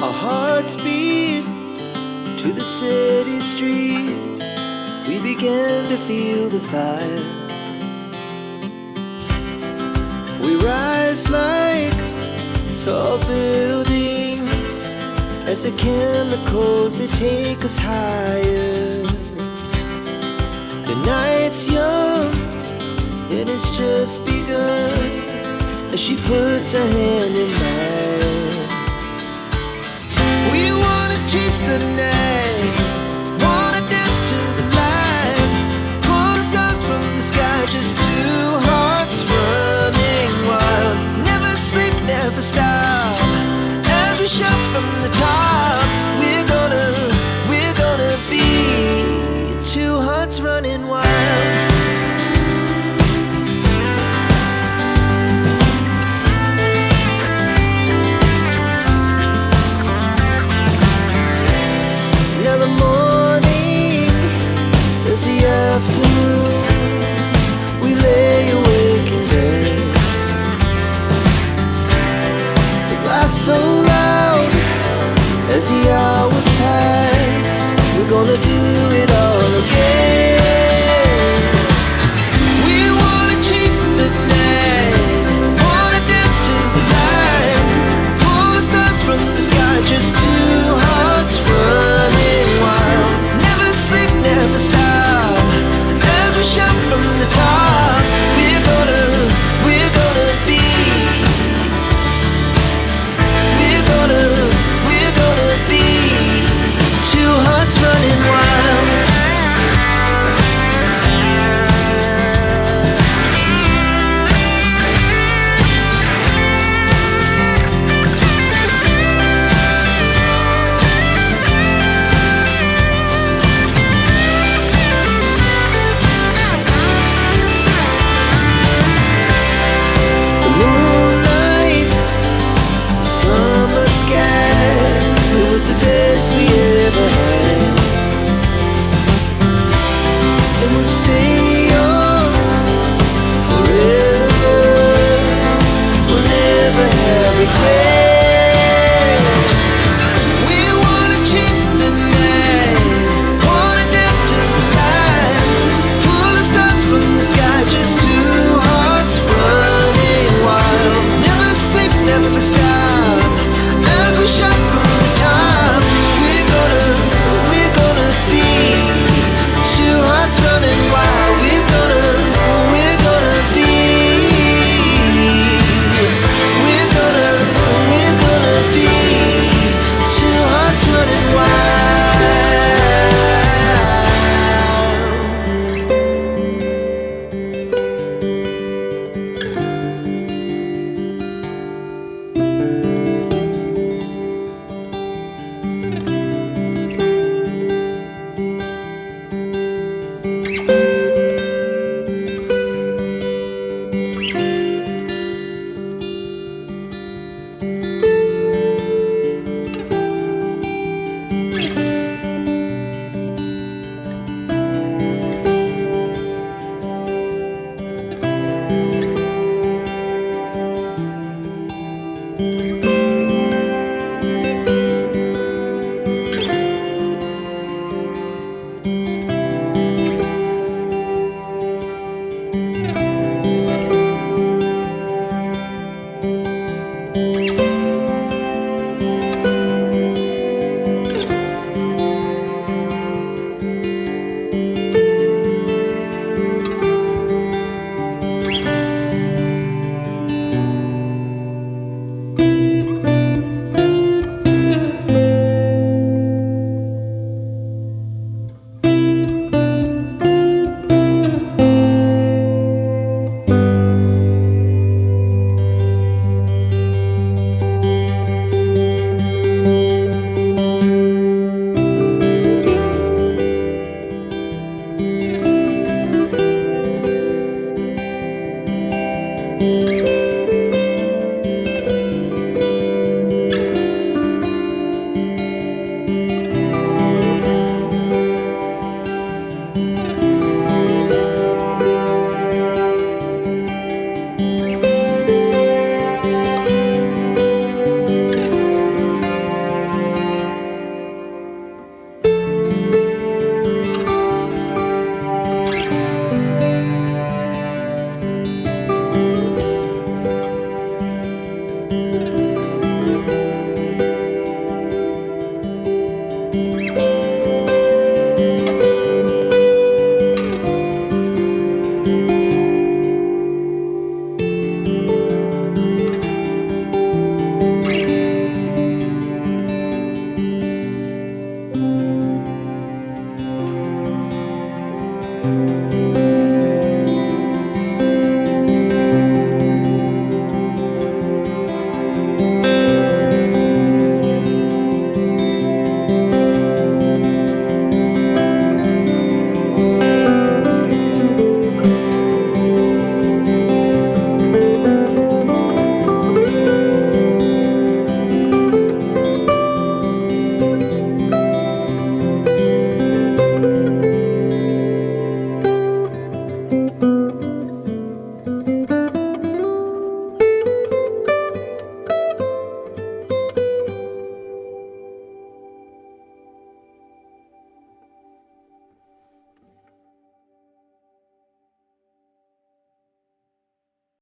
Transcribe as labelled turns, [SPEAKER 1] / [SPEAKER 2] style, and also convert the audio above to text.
[SPEAKER 1] Our hearts beat to the city streets. We began to feel the fire. We rise like tall buildings as the chemicals, they take us higher. The night's young, it has just begun, as she puts her hand in mine. We wanna chase the night, wanna dance to the light, pull the stars from the sky, just two hearts running wild. Never sleep, never stop, as we shout from the top. We're gonna be two hearts running wild. Now the morning is the afternoon. We lay awake in bed. The laughs so loud as the